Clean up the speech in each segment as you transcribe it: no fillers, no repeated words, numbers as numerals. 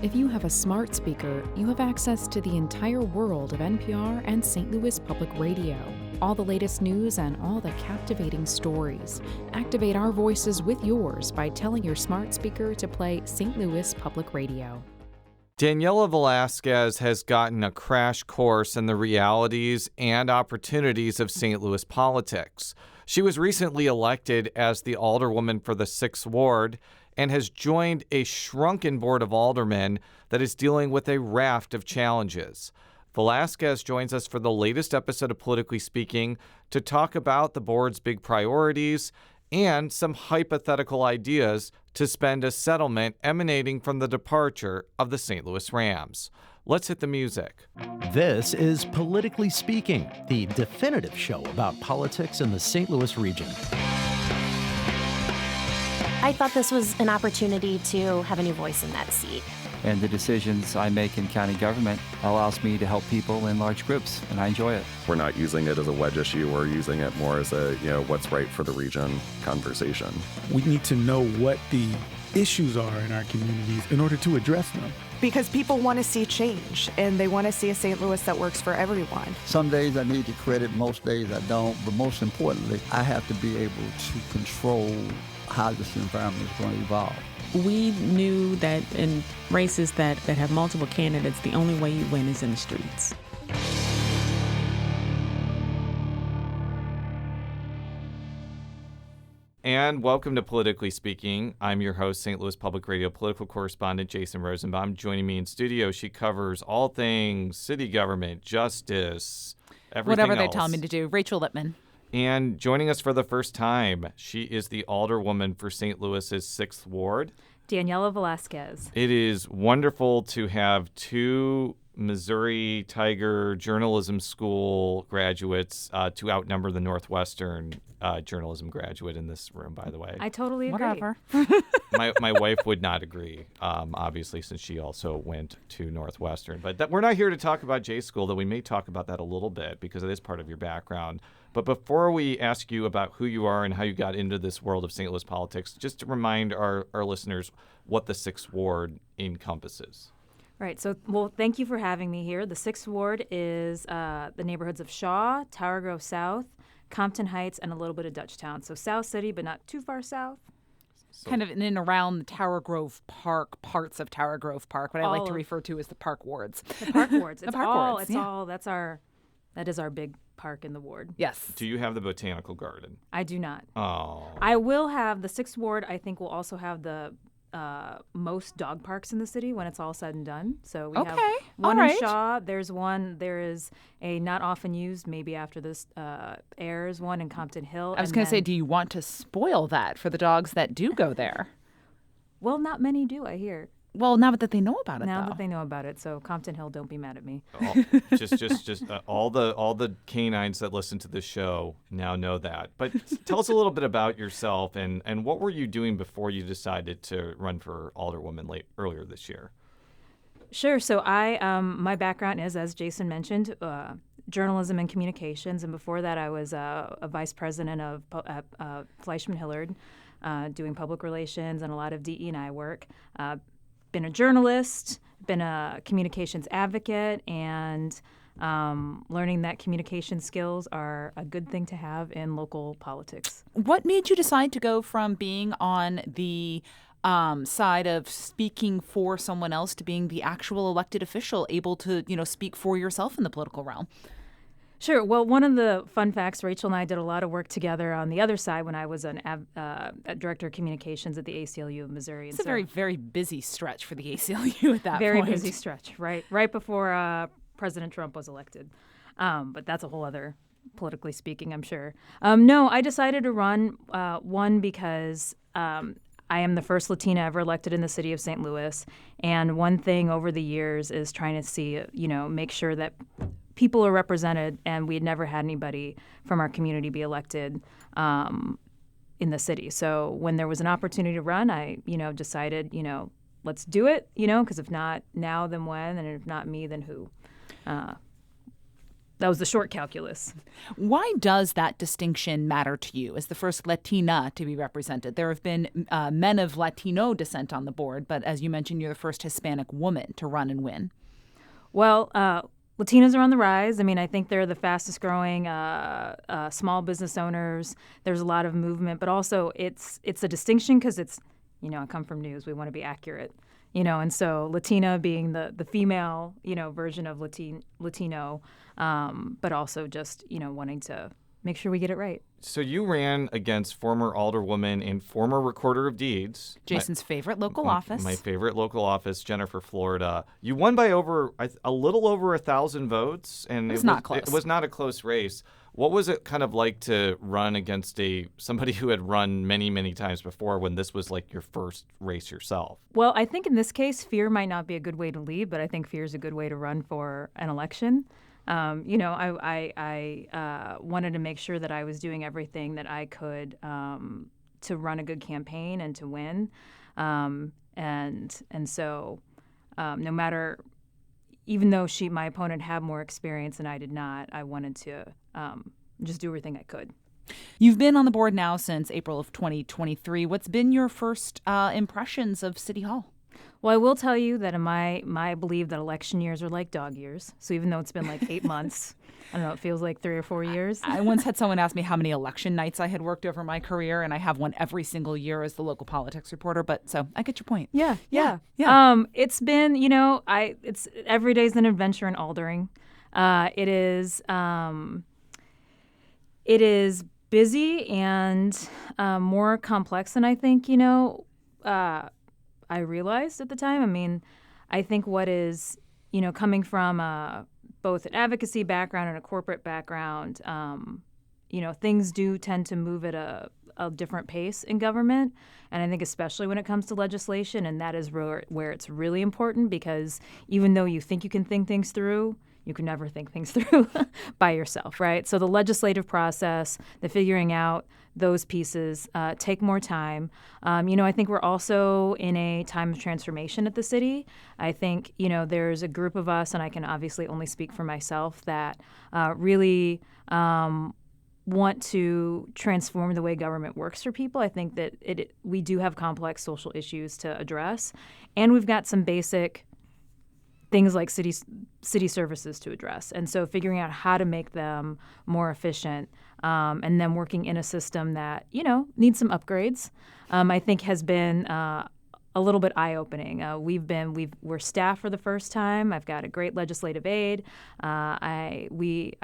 If you have a smart speaker, you have access to the entire world of NPR and St. Louis Public Radio. All the latest news and all the captivating stories. Activate our voices with yours by telling your smart speaker to play St. Louis Public Radio. Daniela Velázquez has gotten a crash course in the realities and opportunities of St. Louis politics. She was recently elected as the Alderwoman for the 6th Ward and has joined a shrunken Board of Aldermen that is dealing with a raft of challenges. Velázquez joins us for the latest episode of Politically Speaking to talk about the board's big priorities and some hypothetical ideas to spend a settlement emanating from the departure of the St. Louis Rams. Let's hit the music. This is Politically Speaking, the definitive show about politics in the St. Louis region. I thought this was an opportunity to have a new voice in that seat. And the decisions I make in county government allows me to help people in large groups, and I enjoy it. We're not using it as a wedge issue. We're using it more as a, what's right for the region conversation. We need to know what the issues are in our communities in order to address them. Because people want to see change, and they want to see a St. Louis that works for everyone. Some days I need the credit, most days I don't, but most importantly, I have to be able to control how this environment is going to evolve. We knew that in races that have multiple candidates, the only way you win is in the streets. And welcome to Politically Speaking. I'm your host, St. Louis Public Radio political correspondent Jason Rosenbaum. Joining me in studio, she covers all things city government, justice, everything whatever else. they tell me to do. Rachel Lippmann. And joining us for the first time, she is the Alderwoman for St. Louis's 6th Ward, Daniela Velázquez. It is wonderful to have two Missouri Tiger Journalism School graduates to outnumber the Northwestern journalism graduate in this room, by the way. I totally agree. Whatever. My wife would not agree, obviously, since she also went to Northwestern. But we're not here to talk about J School, though we may talk about that a little bit because it is part of your background. But before we ask you about who you are and how you got into this world of St. Louis politics, just to remind our listeners what the 6th Ward encompasses. Right. So, well, thank you for having me here. The 6th Ward is the neighborhoods of Shaw, Tower Grove South, Compton Heights, and a little bit of Dutchtown. So South City, but not too far south. So kind of in and around the Tower Grove Park, parts of Tower Grove Park, what I like to refer to as the Park Wards. The Park Wards. The Park Wards. It's all. That is our big park in the ward. Yes. Do you have the botanical garden? I do not. Oh. I will have the 6th Ward. I think will also have the most dog parks in the city when it's all said and done. So we have one in Shaw. There is a not often used, maybe after this airs, one in Compton Hill. I was going to say, do you want to spoil that for the dogs that do go there? Well, not many do, I hear. Well, now that they know about it, Now that they know about it. So Compton Hill, don't be mad at me. Just all the canines that listen to this show now know that. But tell us a little bit about yourself and what were you doing before you decided to run for Alderwoman earlier this year? Sure. So my background is, as Jason mentioned, journalism and communications. And before that, I was a vice president of Fleischman Hillard, doing public relations and a lot of DE&I work. Been a journalist, been a communications advocate, and learning that communication skills are a good thing to have in local politics. What made you decide to go from being on the side of speaking for someone else to being the actual elected official, able to, speak for yourself in the political realm? Sure. Well, one of the fun facts, Rachel and I did a lot of work together on the other side when I was a director of communications at the ACLU of Missouri. It's a very, very busy stretch for the ACLU at that point. Very busy stretch, right before President Trump was elected. But that's a whole other, politically speaking, I'm sure. No, I decided to run, one, because I am the first Latina ever elected in the city of St. Louis. And one thing over the years is trying to see, make sure that people are represented, and we had never had anybody from our community be elected in the city. So when there was an opportunity to run, I, decided, let's do it, because if not now, then when, and if not me, then who? was the short calculus. Why does that distinction matter to you as the first Latina to be represented? There have been men of Latino descent on the board, but as you mentioned, you're the first Hispanic woman to run and win. Well, Latinas are on the rise. I mean, I think they're the fastest growing small business owners. There's a lot of movement, but also it's a distinction because it's, I come from news. We want to be accurate, and so Latina being the female, version of Latino, but also just, wanting to make sure we get it right. So you ran against former alderwoman and former recorder of deeds. Jason's favorite local office. My favorite local office, Jennifer Florida. You won by a little over 1,000 votes. And it not close. It was not a close race. What was it kind of like to run against somebody who had run many, many times before when this was like your first race yourself? Well, I think in this case, fear might not be a good way to lead, but I think fear is a good way to run for an election. I wanted to make sure that I was doing everything that I could to run a good campaign and to win. And so no matter, even though my opponent had more experience and I did not, I wanted to just do everything I could. You've been on the board now since April of 2023. What's been your first impressions of City Hall? Well, I will tell you that I believe that election years are like dog years. So even though it's been like 8 months, I don't know, it feels like 3 or 4 years. I once had someone ask me how many election nights I had worked over my career, and I have one every single year as the local politics reporter. But so I get your point. Yeah. It's been, it's every day's an adventure in aldering. It is busy and more complex than I think, I realized at the time. I mean, I think what is, coming from both an advocacy background and a corporate background, things do tend to move at a different pace in government. And I think especially when it comes to legislation, and that is where it's really important, because even though you think you can think things through, you can never think things through by yourself, right? So the legislative process, the figuring out those pieces take more time. I think we're also in a time of transformation at the city. I think, there's a group of us, and I can obviously only speak for myself, that really want to transform the way government works for people. I think that we do have complex social issues to address, and we've got some basic things like city services to address. And so figuring out how to make them more efficient, and then working in a system that, needs some upgrades, I think has been a little bit eye-opening. We're staffed for the first time. I've got a great legislative aide. I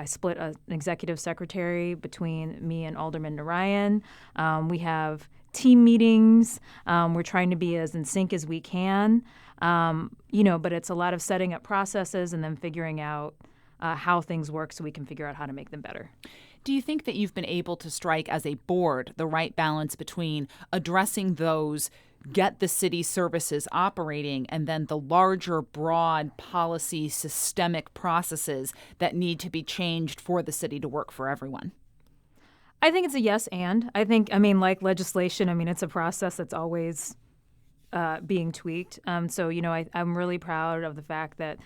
split an executive secretary between me and Alderman Narayan. We have team meetings. We're trying to be as in sync as we can. But it's a lot of setting up processes and then figuring out how things work so we can figure out how to make them better. Do you think that you've been able to strike as a board the right balance between addressing those get the city services operating and then the larger, broad policy systemic processes that need to be changed for the city to work for everyone? I think it's a yes and. Like legislation, it's a process that's always being tweaked. I'm really proud of the fact that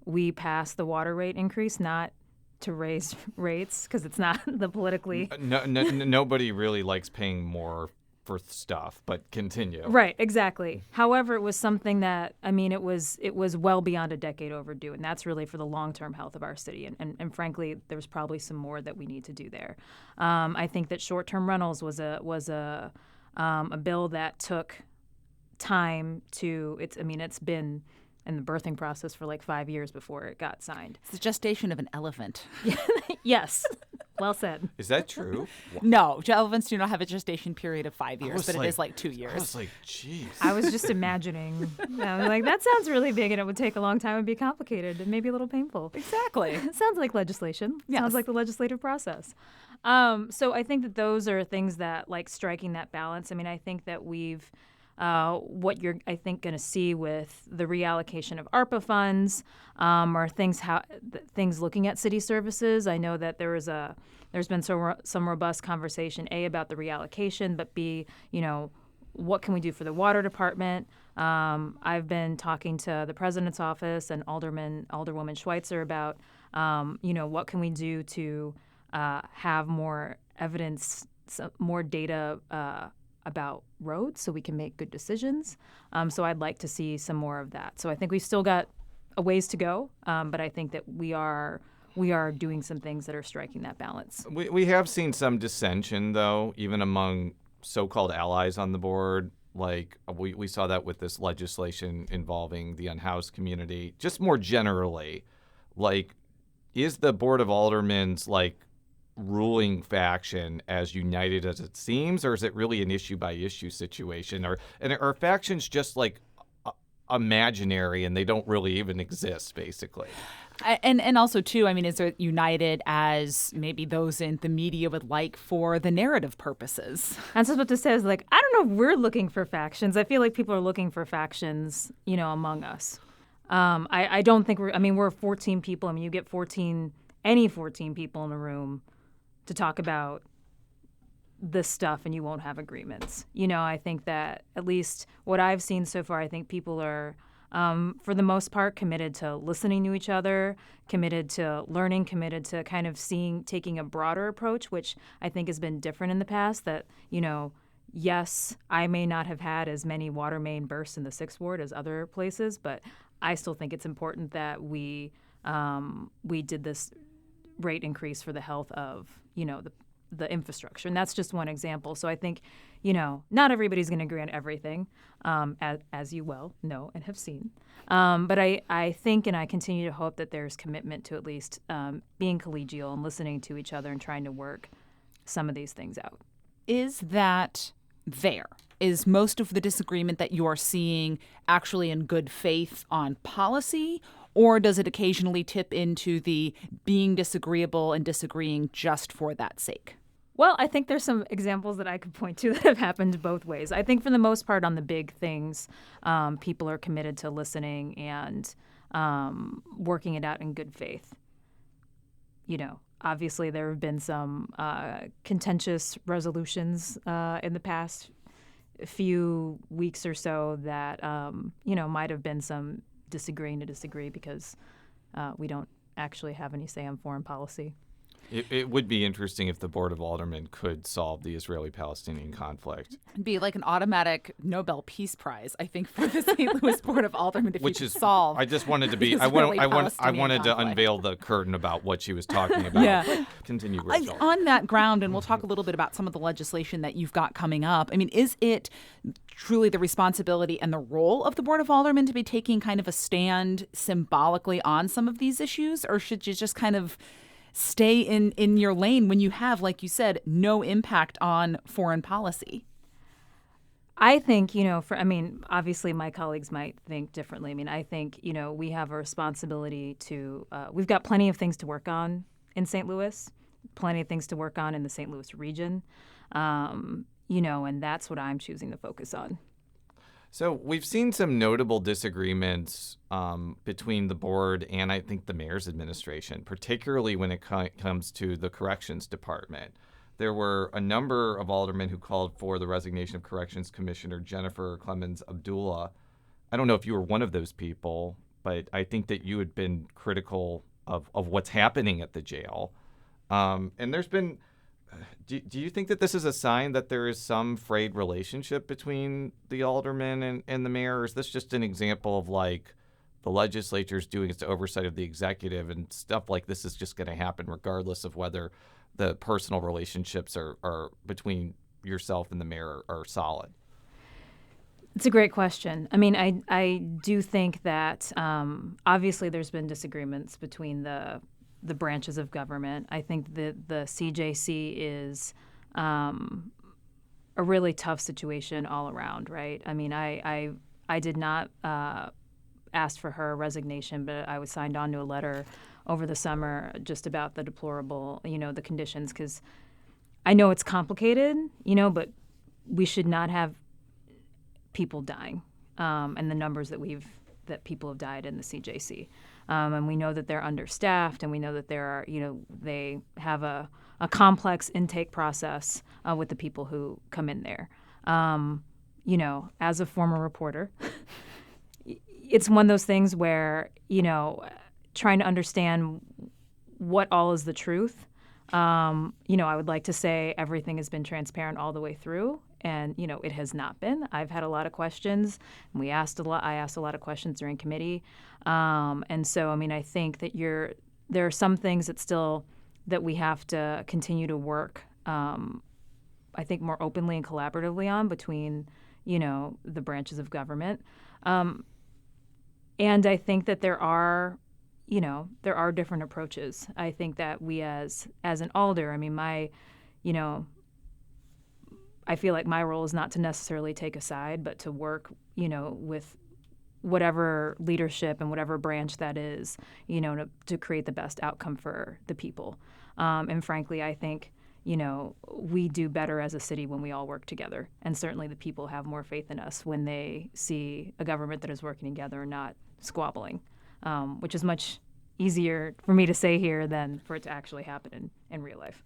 we passed the water rate increase, not to raise rates, because it's not the politically... Nobody really likes paying more for stuff, but continue. Right, exactly. However, it was something that, it was well beyond a decade overdue, and that's really for the long-term health of our city. And frankly, there's probably some more that we need to do there. I think that short-term rentals was a bill that took time to... It's been in the birthing process for like 5 years before it got signed. It's the gestation of an elephant. Yes. Well said. Is that true? No, elephants do not have a gestation period of 5 years, but it is like 2 years. I was like, geez. I was just imagining. I was like, that sounds really big, and it would take a long time and be complicated and maybe a little painful. Exactly. It sounds like legislation. Yes. Sounds like the legislative process. So I think that those are things that, like, striking that balance. I think that we've... what you're, I think, going to see with the reallocation of ARPA funds, or things looking at city services. I know that there's been some robust conversation, A, about the reallocation, but B, what can we do for the water department? I've been talking to the president's office and Alderwoman Schweitzer about What can we do to have more evidence, more data about roads so we can make good decisions. So I'd like to see some more of that. So I think we've still got a ways to go, but I think that we are doing some things that are striking that balance. We have seen some dissension, though, even among so-called allies on the board. Like, we saw that with this legislation involving the unhoused community. Just more generally, like, is the Board of Aldermen's, like, ruling faction as united as it seems, or is it really an issue-by-issue situation? And are factions just, like, imaginary and they don't really even exist, basically? And also, too, I mean, is it united as maybe those in the media would like for the narrative purposes? And so what this says, like, I don't know if we're looking for factions. I feel like people are looking for factions, among us. I don't think we're 14 people. I mean, you get 14 people in a room to talk about this stuff and you won't have agreements. I think that at least what I've seen so far, I think people are, for the most part, committed to listening to each other, committed to learning, committed to kind of taking a broader approach, which I think has been different in the past. That, yes, I may not have had as many water main bursts in the 6th Ward as other places, but I still think it's important that we did this rate increase for the health of, the infrastructure. And that's just one example. So I think, not everybody's going to agree on everything, as you well know and have seen. But I think and I continue to hope that there's commitment to at least being collegial and listening to each other and trying to work some of these things out. Is that there? Is most of the disagreement that you're seeing actually in good faith on policy, or does it occasionally tip into the being disagreeable and disagreeing just for that sake? Well, I think there's some examples that I could point to that have happened both ways. I think for the most part on the big things, people are committed to listening and working it out in good faith. Obviously there have been some contentious resolutions in the past few weeks or so that, might have been some disagreeing to disagree because we don't actually have any say on foreign policy. It would be interesting if the Board of Aldermen could solve the Israeli-Palestinian conflict. It'd be like an automatic Nobel Peace Prize, I think, for the St. Louis Board of Aldermen if Which you is, could solve. I just wanted to be. I wanted to unveil the curtain about what she was talking about. Yeah. Continue, Rachel. On that ground, and we'll talk a little bit about some of the legislation that you've got coming up. I mean, is it truly the responsibility and the role of the Board of Aldermen to be taking kind of a stand symbolically on some of these issues, or should you just kind of stay in your lane when you have, like you said, no impact on foreign policy? I think, obviously my colleagues might think differently. I mean, I think, we have a responsibility to, we've got plenty of things to work on in St. Louis, plenty of things to work on in the St. Louis region, and that's what I'm choosing to focus on. So we've seen some notable disagreements between the board and I think the mayor's administration, particularly when it comes to the corrections department. There were a number of aldermen who called for the resignation of Corrections Commissioner Jennifer Clemens Abdullah. I don't know if you were one of those people, but I think that you had been critical of what's happening at the jail. And there's been... Do you think that this is a sign that there is some frayed relationship between the aldermen and the mayor? Or is this just an example of, like, the legislature's doing its oversight of the executive and stuff like this is just going to happen regardless of whether the personal relationships are between yourself and the mayor are solid? It's a great question. I mean, I do think that obviously there's been disagreements between the branches of government. I think that the CJC is a really tough situation all around, right? I mean, I did not ask for her resignation, but I was signed on to a letter over the summer just about the deplorable, the conditions, because I know it's complicated, but we should not have people dying, and the numbers that people have died in the CJC. And we know that they're understaffed, and we know that there are, they have a complex intake process with the people who come in there. As a former reporter, it's one of those things where, trying to understand what all is the truth. I would like to say everything has been transparent all the way through, and it has not been. I've had a lot of questions, and I asked a lot of questions during committee, and so I think that there are some things that we have to continue to work. I think more openly and collaboratively on between the branches of government, and I think that there are different approaches. I think that we as an alder, I feel like my role is not to necessarily take a side, but to work, with whatever leadership and whatever branch that is, to create the best outcome for the people. And frankly, I think, we do better as a city when we all work together. And certainly the people have more faith in us when they see a government that is working together and not squabbling, which is much easier for me to say here than for it to actually happen in real life.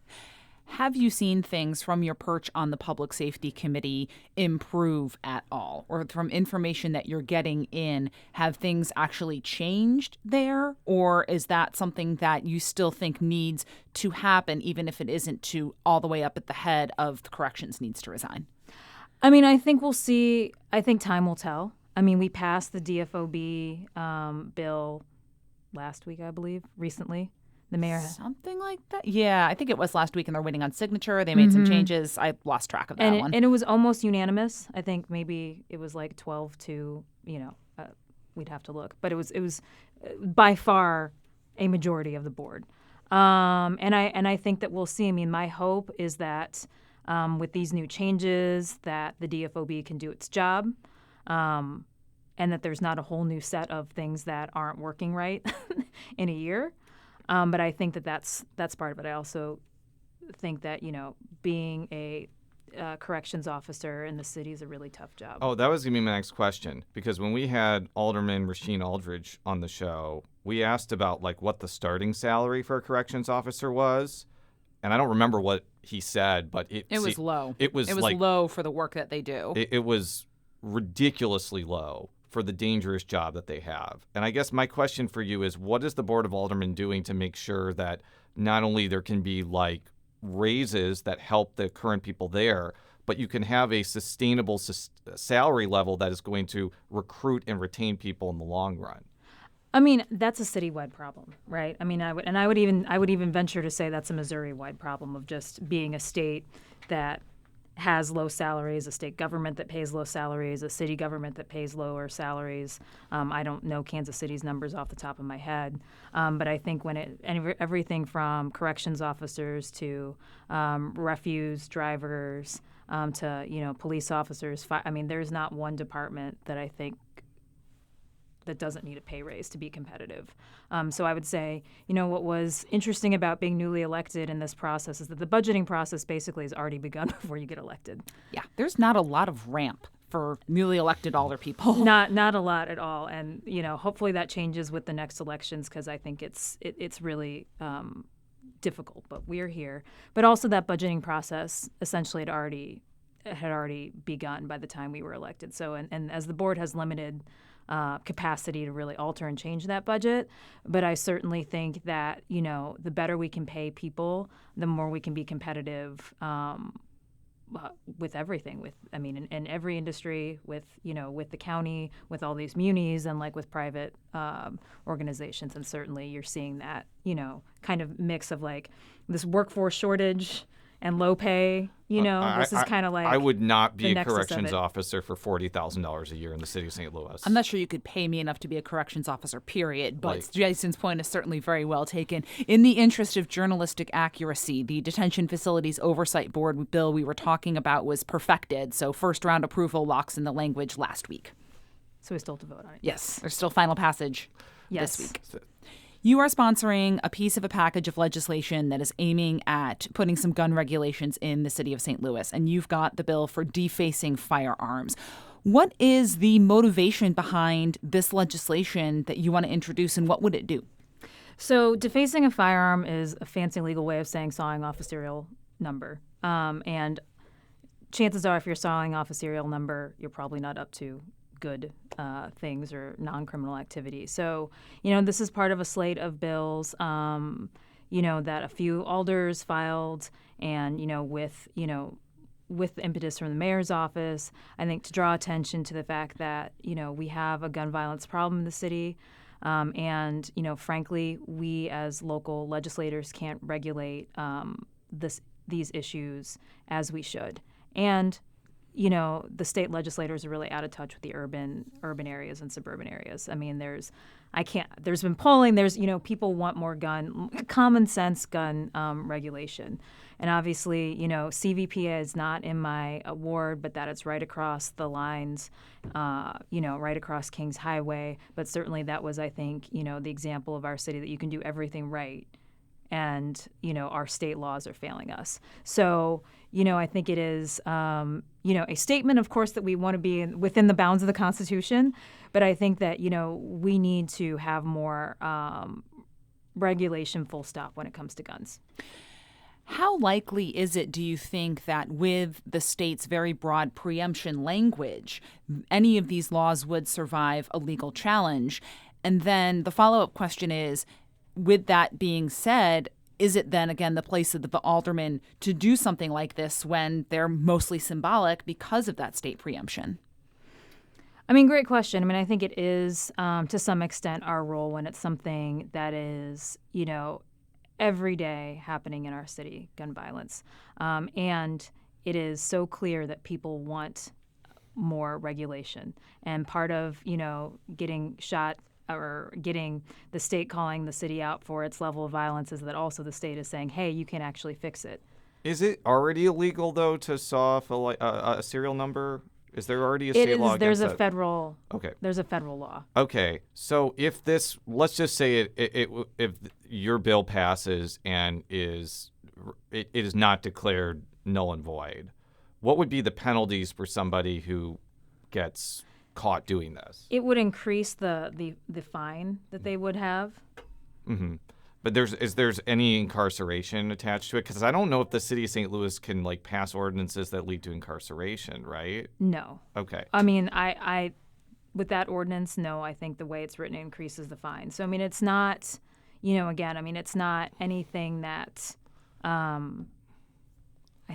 Have you seen things from your perch on the Public Safety Committee improve at all? Or from information that you're getting in, have things actually changed there? Or is that something that you still think needs to happen, even if it isn't to all the way up at the head of the corrections needs to resign? I think we'll see. I think time will tell. We passed the DFOB bill last week, I believe, recently. The mayor. Something like that? Yeah, I think it was last week, and they're waiting on signature. They made some changes. I lost track of that one. And it was almost unanimous. I think maybe it was like 12 to, we'd have to look. But it was by far a majority of the board. And I think that we'll see. My hope is that with these new changes that the DFOB can do its job, and that there's not a whole new set of things that aren't working right in a year. But I think that that's part of it. I also think that, being a corrections officer in the city is a really tough job. Oh, that was going to be my next question. Because when we had Alderman Rasheen Aldridge on the show, we asked about what the starting salary for a corrections officer was. And I don't remember what he said, but it was low. It was low for the work that they do. It was ridiculously low for the dangerous job that they have. And I guess my question for you is, what is the Board of Aldermen doing to make sure that not only there can be raises that help the current people there, but you can have a sustainable salary level that is going to recruit and retain people in the long run? That's a citywide problem, right? I would even venture to say that's a Missouri-wide problem of just being a state that has low salaries, a state government that pays low salaries, a city government that pays lower salaries. I don't know Kansas City's numbers off the top of my head, but I think when everything from corrections officers to refuse drivers to police officers, there's not one department that I think that doesn't need a pay raise to be competitive. So I would say, what was interesting about being newly elected in this process is that the budgeting process basically has already begun before you get elected. Yeah, there's not a lot of ramp for newly elected alder people. Not a lot at all. And, hopefully that changes with the next elections because I think it's really difficult, but we're here. But also that budgeting process essentially had already begun by the time we were elected. So, and as the board has limited capacity to really alter and change that budget. But I certainly think that, the better we can pay people, the more we can be competitive with everything, in every industry, with the county, with all these munis, and with private organizations. And certainly you're seeing that, kind of mix of this workforce shortage and low pay, this is kind of I would not be a corrections officer for $40,000 a year in the city of St. Louis. I'm not sure you could pay me enough to be a corrections officer, period. But Jason's point is certainly very well taken. In the interest of journalistic accuracy, the Detention Facilities Oversight Board bill we were talking about was perfected. So first round approval locks in the language last week. So we still have to vote on it. Yes. There's still final passage this week. So, You are sponsoring a piece of a package of legislation that is aiming at putting some gun regulations in the city of St. Louis, and you've got the bill for defacing firearms. What is the motivation behind this legislation that you want to introduce, and what would it do? So defacing a firearm is a fancy legal way of saying sawing off a serial number. And chances are if you're sawing off a serial number, you're probably not up to good things or non-criminal activity. So, this is part of a slate of bills. that a few alders filed, and with the impetus from the mayor's office, I think to draw attention to the fact that we have a gun violence problem in the city, and frankly, we as local legislators can't regulate these issues as we should, and the state legislators are really out of touch with the urban areas and suburban areas. I mean, there's been polling. There's, people want more common sense gun regulation. And obviously, CVPA is not in my ward, but that it's right across the lines, right across Kings Highway. But certainly that was, I think, the example of our city that you can do everything right. And, our state laws are failing us. So, I think it is, a statement, of course, that we want to be within the bounds of the Constitution. But I think that, we need to have more regulation, full stop, when it comes to guns. How likely is it, do you think, that with the state's very broad preemption language, any of these laws would survive a legal challenge? And then the follow-up question is, with that being said, is it then, again, the place of the aldermen to do something like this when they're mostly symbolic because of that state preemption? I mean, great question. I mean, I think it is, to some extent, our role when it's something that is, every day happening in our city, gun violence. And it is so clear that people want more regulation. And part of, getting shot or getting the state calling the city out for its level of violence is that also the state is saying, hey, you can actually fix it. Is it already illegal, though, to saw off a serial number? Is there already a state law against there's that? a federal. Okay. There's a federal law. Okay. So if this, let's just say if your bill passes and it is not declared null and void, what would be the penalties for somebody who gets caught doing this? It would increase the fine that they would have. Mm-hmm. But is there any incarceration attached to it? Because I don't know if the city of St. Louis can pass ordinances that lead to incarceration, right? No. Okay. I mean, I with that ordinance, no. I think the way it's written increases the fine. So I mean, it's not, again, I mean, it's not anything that I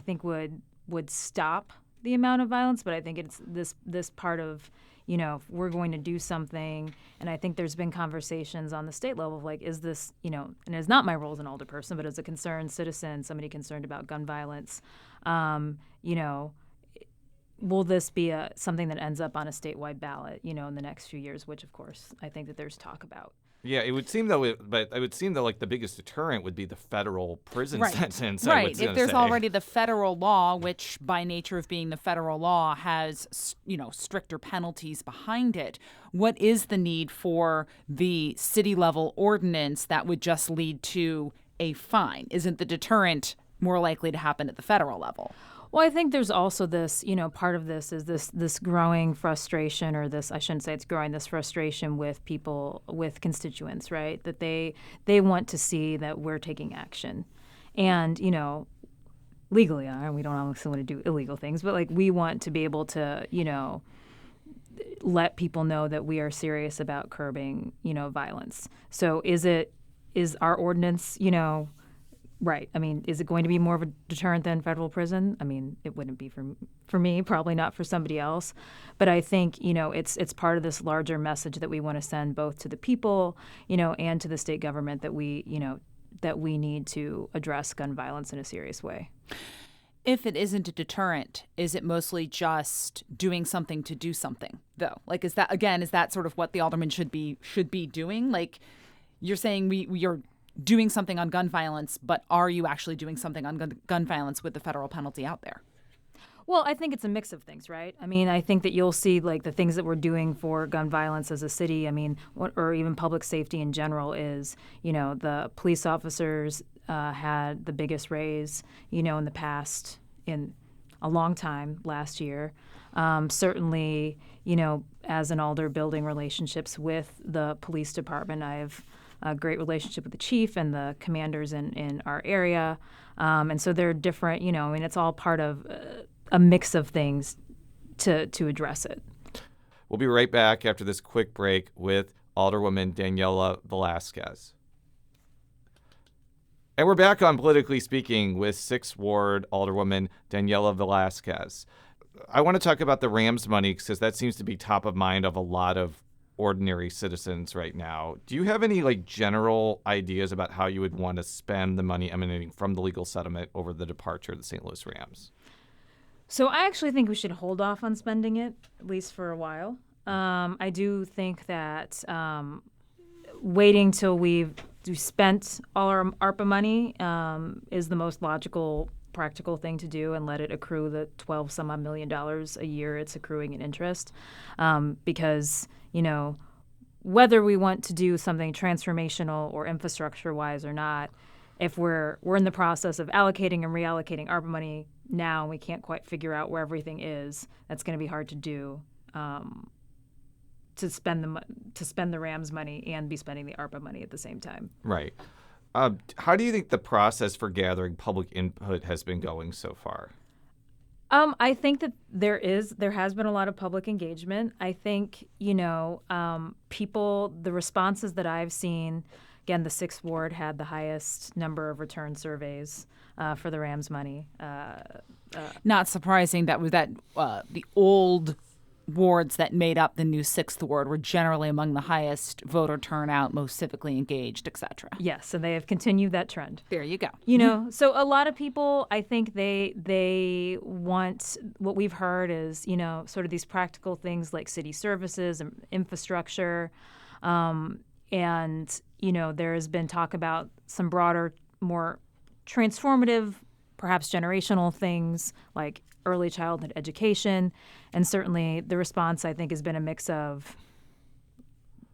think would stop the amount of violence. But I think it's this part of, if we're going to do something, and I think there's been conversations on the state level of is this, and it's not my role as an alderperson, but as a concerned citizen, somebody concerned about gun violence, will this be something that ends up on a statewide ballot, in the next few years, which of course I think that there's talk about. Yeah, it would seem though, the biggest deterrent would be the federal prison sentence. Right. If there's already the federal law, which by nature of being the federal law has, stricter penalties behind it, what is the need for the city level ordinance that would just lead to a fine? Isn't the deterrent more likely to happen at the federal level? Well, I think there's also this, part of this is this growing frustration, or this, I shouldn't say it's growing, this frustration with people, with constituents, right? That they want to see that we're taking action. And, legally, we don't obviously want to do illegal things, but we want to be able to, let people know that we are serious about curbing, violence. So is our ordinance, right. I mean, is it going to be more of a deterrent than federal prison? I mean, it wouldn't be for me, probably not for somebody else. But I think, it's part of this larger message that we want to send both to the people, and to the state government that we need to address gun violence in a serious way. If it isn't a deterrent, is it mostly just doing something to do something, though? Is that sort of what the alderman should be doing? You're saying you're doing something on gun violence, but are you actually doing something on gun violence with the federal penalty out there? Well, I think it's a mix of things, right? I mean, I think that you'll see the things that we're doing for gun violence as a city, I mean, or even public safety in general is, the police officers had the biggest raise, in the past, in a long time last year. Certainly, as an alder building relationships with the police department, I have a great relationship with the chief and the commanders in our area. And so they're different, it's all part of a mix of things to address it. We'll be right back after this quick break with Alderwoman Daniela Velázquez. And we're back on Politically Speaking with 6th Ward Alderwoman Daniela Velázquez. I want to talk about the Rams money because that seems to be top of mind of a lot of ordinary citizens right now. Do you have any general ideas about how you would want to spend the money emanating from the legal settlement over the departure of the St. Louis Rams? So I actually think we should hold off on spending it, at least for a while. I do think that waiting till we've spent all our ARPA money is the most logical, practical thing to do, and let it accrue the $12-some-odd million a year it's accruing in interest. Because, whether we want to do something transformational or infrastructure-wise or not, if we're in the process of allocating and reallocating ARPA money now and we can't quite figure out where everything is, that's going to be hard to do. To spend the Rams money and be spending the ARPA money at the same time. Right. How do you think the process for gathering public input has been going so far? I think that there has been a lot of public engagement. I think, people, the responses that I've seen, again, the 6th Ward had the highest number of return surveys for the Rams money. Not surprising that the old wards that made up the new 6th Ward were generally among the highest voter turnout, most civically engaged, etc. Yes, and they have continued that trend. There you go. So a lot of people, I think they want, what we've heard is, sort of these practical things like city services and infrastructure. And, there has been talk about some broader, more transformative, perhaps generational things like early childhood education. And certainly the response, I think, has been a mix of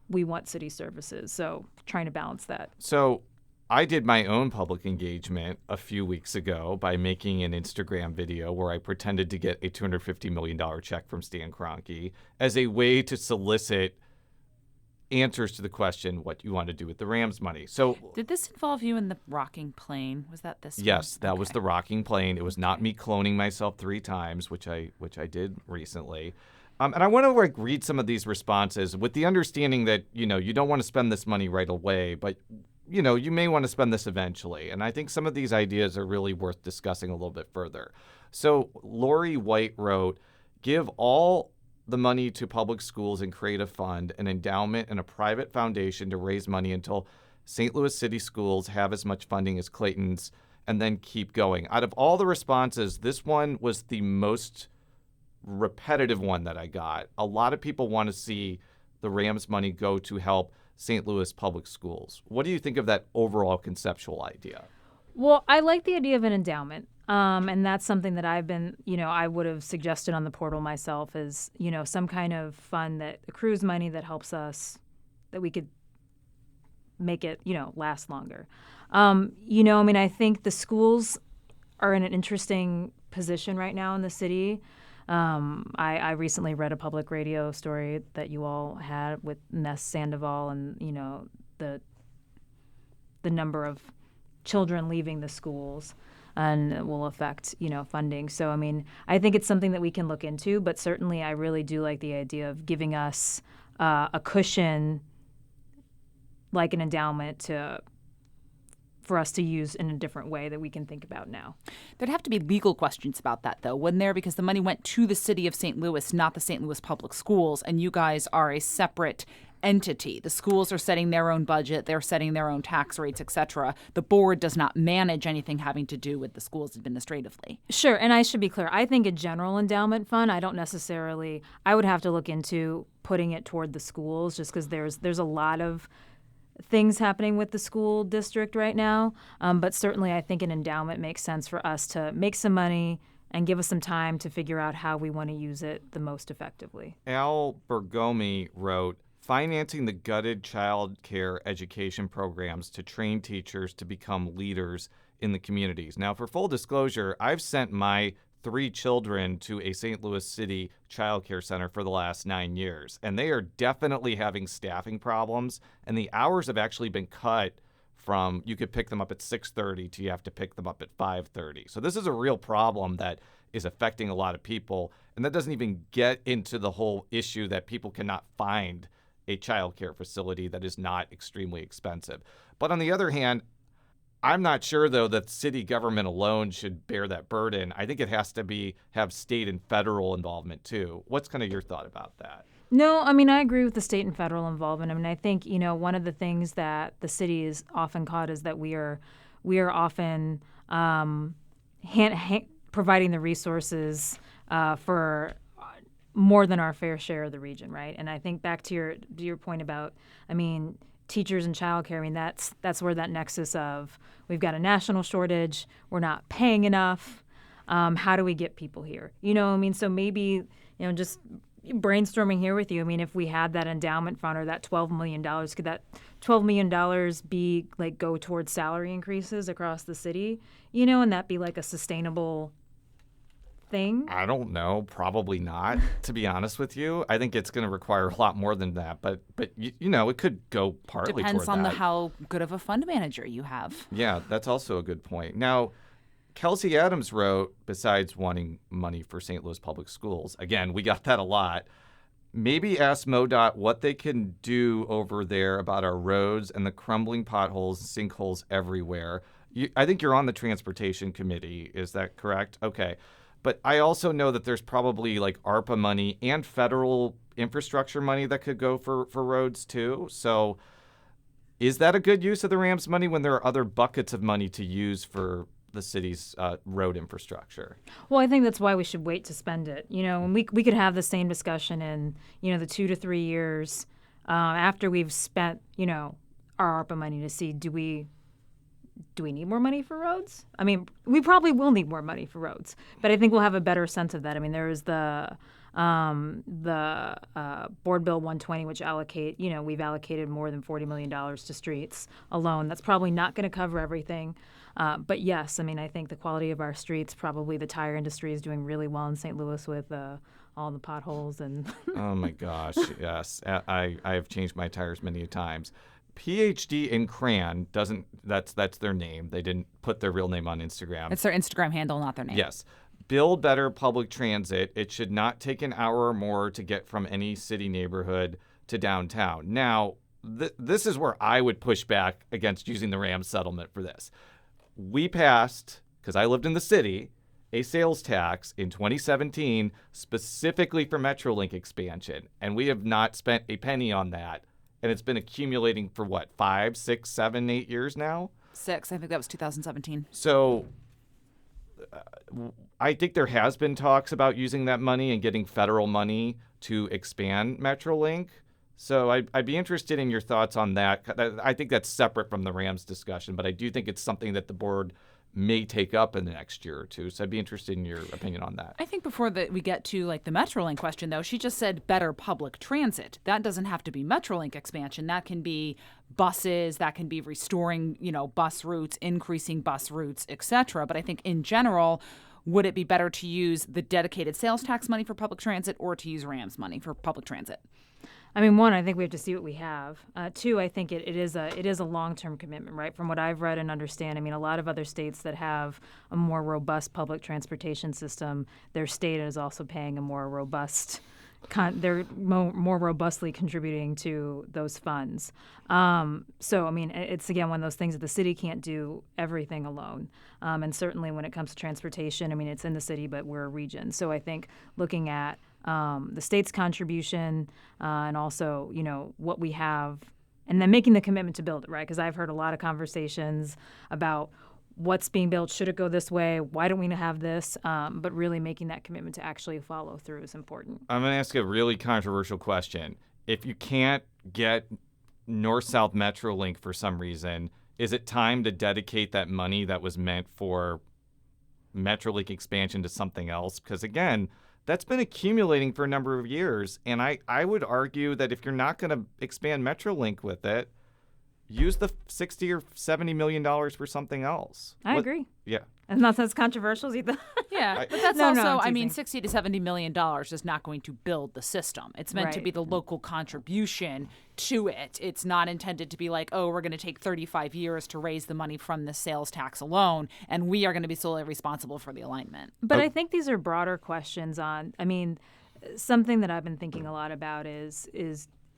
we want city services. So trying to balance that. So I did my own public engagement a few weeks ago by making an Instagram video where I pretended to get a $250 million check from Stan Kroenke as a way to solicit answers to the question, what do you want to do with the Rams money? So did this involve you in the rocking plane? Was that this Yes, one? that was the rocking plane. It was not me cloning myself 3 times, which I did recently. And I want to read some of these responses with the understanding that, you don't want to spend this money right away, but you may want to spend this eventually. And I think some of these ideas are really worth discussing a little bit further. So Lori White wrote, give all the money to public schools and create a fund, an endowment, and a private foundation to raise money until St. Louis City schools have as much funding as Clayton's, and then keep going. Out of all the responses, this one was the most repetitive one that I got. A lot of people want to see the Rams money go to help St. Louis public schools. What do you think of that overall conceptual idea? Well, I like the idea of an endowment. And that's something that I've been, I would have suggested on the portal myself is, some kind of fund that accrues money that helps us, that we could make it, last longer. I think the schools are in an interesting position right now in the city. I recently read a public radio story that you all had with Ness Sandoval and, the number of children leaving the schools. And it will affect, funding. So, I think it's something that we can look into, but certainly I really do like the idea of giving us a cushion, like an endowment, for us to use in a different way that we can think about now. There'd have to be legal questions about that, though, wouldn't there? Because the money went to the city of St. Louis, not the St. Louis Public Schools, and you guys are a separate entity. The schools are setting their own budget, they're setting their own tax rates, etc. The board does not manage anything having to do with the schools administratively. Sure, and I should be clear. I think a general endowment fund, I would have to look into putting it toward the schools just because there's a lot of things happening with the school district right now. But certainly I think an endowment makes sense for us to make some money and give us some time to figure out how we want to use it the most effectively. Al Bergomi wrote, financing the gutted child care education programs to train teachers to become leaders in the communities. Now, for full disclosure, I've sent my 3 children to a St. Louis City child care center for the last 9 years, and they are definitely having staffing problems, and the hours have actually been cut from you could pick them up at 6:30 to you have to pick them up at 5:30. So this is a real problem that is affecting a lot of people, and that doesn't even get into the whole issue that people cannot find a child care facility that is not extremely expensive. But on the other hand, I'm not sure, though, that city government alone should bear that burden. I think it has to have state and federal involvement, too. What's kind of your thought about that? No, I mean, I agree with the state and federal involvement. I mean, I think, one of the things that the city is often caught is that we are often providing the resources for more than our fair share of the region, right? And I think back to your point about, teachers and childcare. I mean, that's where that nexus of we've got a national shortage, we're not paying enough. How do we get people here? So maybe just brainstorming here with you. I mean, if we had that endowment fund or that $12 million, could that $12 million be go towards salary increases across the city, and that be a sustainable thing? I don't know. Probably not, to be honest with you. I think it's going to require a lot more than that. But it could go partly toward that. Depends on how good of a fund manager you have. Yeah, that's also a good point. Now, Kelsey Adams wrote, besides wanting money for St. Louis public schools, again, we got that a lot, maybe ask MoDOT what they can do over there about our roads and the crumbling potholes, sinkholes everywhere. I think you're on the transportation committee. Is that correct? Okay. But I also know that there's probably ARPA money and federal infrastructure money that could go for roads too. So is that a good use of the Rams money when there are other buckets of money to use for the city's road infrastructure? Well, I think that's why we should wait to spend it. And we could have the same discussion in, the 2 to 3 years after we've spent, our ARPA money to see, do we need more money for roads? I mean, we probably will need more money for roads, but I think we'll have a better sense of that. I mean, there is the Board Bill 120, which we've allocated more than $40 million to streets alone. That's probably not going to cover everything. But yes, I think the quality of our streets, probably the tire industry is doing really well in St. Louis with all the potholes and. Oh my gosh, yes. I have changed my tires many times. PhD in Cran that's their name. They didn't put their real name on Instagram. It's their Instagram handle, not their name. Yes. Build better public transit. It should not take an hour or more to get from any city neighborhood to downtown. Now, this is where I would push back against using the Rams settlement for this. We passed, because I lived in the city, a sales tax in 2017 specifically for Metrolink expansion, and we have not spent a penny on that. And it's been accumulating for 5, 6, 7, 8 years now? 6. I think that was 2017. So I think there has been talks about using that money and getting federal money to expand Metrolink. So I'd be interested in your thoughts on that. I think that's separate from the Rams discussion, but I do think it's something that the board may take up in the next year or two. So I'd be interested in your opinion on that. I think before we get to the Metrolink question, though, she just said better public transit. That doesn't have to be Metrolink expansion. That can be buses. That can be restoring, bus routes, increasing bus routes, etc. But I think in general, would it be better to use the dedicated sales tax money for public transit or to use Rams money for public transit? One, I think we have to see what we have. 2, I think it is a long-term commitment, right? From what I've read and understand, a lot of other states that have a more robust public transportation system, their state is also paying a more robust. They're more robustly contributing to those funds. It's again one of those things that the city can't do everything alone. And certainly when it comes to transportation, it's in the city, but we're a region. So I think looking at the state's contribution and also, what we have, and then making the commitment to build it, right? Because I've heard a lot of conversations about what's being built, should it go this way, why don't we have this? But really making that commitment to actually follow through is important. I'm going to ask a really controversial question. If you can't get North-South Metrolink for some reason, is it time to dedicate that money that was meant for Metrolink expansion to something else? Because again, that's been accumulating for a number of years, and I would argue that if you're not going to expand Metrolink with it, use the $60 or $70 million for something else. I agree. Yeah. And not that's controversial either. Yeah, but that's also, $60 to $70 million is not going to build the system. It's meant to be the local contribution to it. It's not intended to be we're going to take 35 years to raise the money from the sales tax alone, and we are going to be solely responsible for the alignment. But I think these are broader questions on, something that I've been thinking a lot about is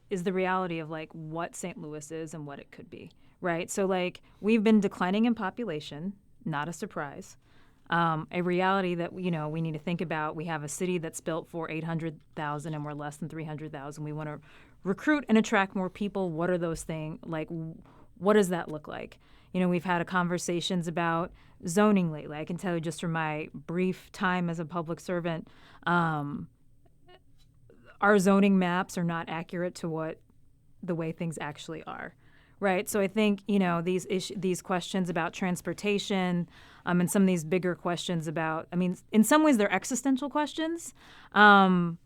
the reality of what St. Louis is and what it could be, right? So, like, we've been declining in population, not a surprise. A reality that, we need to think about. We have a city that's built for 800,000 and we're less than 300,000. We want to recruit and attract more people. What are those things? Like, what does that look like? We've had conversations about zoning lately. I can tell you just from my brief time as a public servant, our zoning maps are not accurate to the way things actually are. Right. So I think, these questions about transportation and some of these bigger questions about, in some ways they're existential questions. And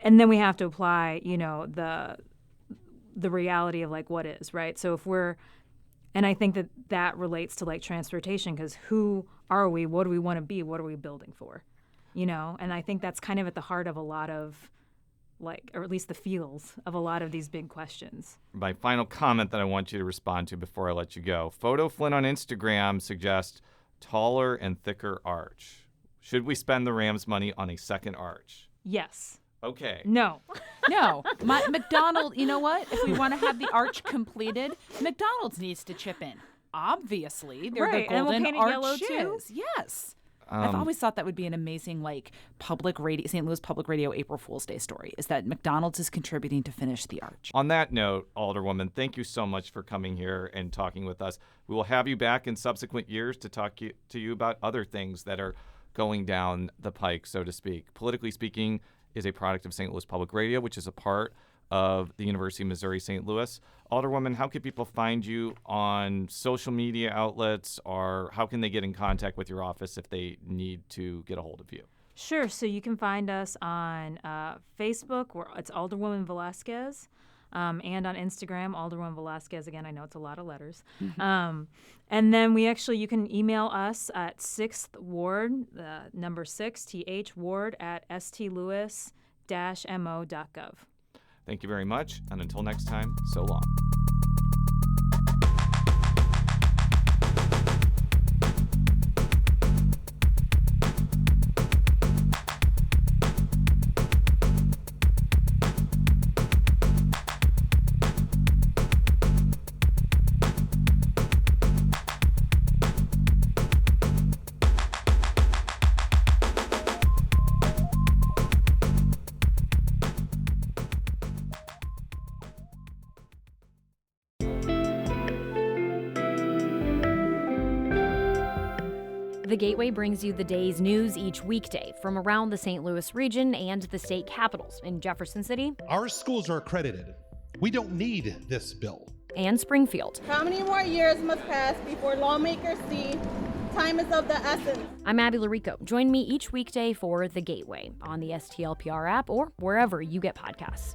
then we have to apply, the reality of like what is, right? So and I think that relates to like transportation, because who are we? What do we want to be? What are we building for? And I think that's kind of at the heart of a lot of or at least the feels of a lot of these big questions. My final comment that I want you to respond to before I let you go. Photo Flynn on Instagram suggests taller and thicker arch. Should we spend the Rams money on a second arch? Yes. Okay. No. No. McDonald's, you know what? If we want to have the arch completed, McDonald's needs to chip in. Obviously. They're right. the golden and we'll paint it yellow arches. too? Yes. I've always thought that would be an amazing, public radio, St. Louis Public Radio April Fool's Day story, is that McDonald's is contributing to finish the arch. On that note, Alderwoman, thank you so much for coming here and talking with us. We will have you back in subsequent years to talk to you about other things that are going down the pike, so to speak. Politically Speaking is a product of St. Louis Public Radio, which is a part of the University of Missouri St. Louis. Alderwoman, how can people find you on social media outlets, or how can they get in contact with your office if they need to get a hold of you? Sure. So you can find us on Facebook, where it's Alderwoman Velázquez, and on Instagram, Alderwoman Velázquez. Again, I know it's a lot of letters. And then you can email us at 6th Ward, number 6, TH Ward, at stlouis-mo.gov. Thank you very much, and until next time, so long. The Gateway brings you the day's news each weekday from around the St. Louis region and the state capitals in Jefferson City. Our schools are accredited. We don't need this bill. And Springfield. How many more years must pass before lawmakers see time is of the essence? I'm Abby Larico. Join me each weekday for The Gateway on the STLPR app or wherever you get podcasts.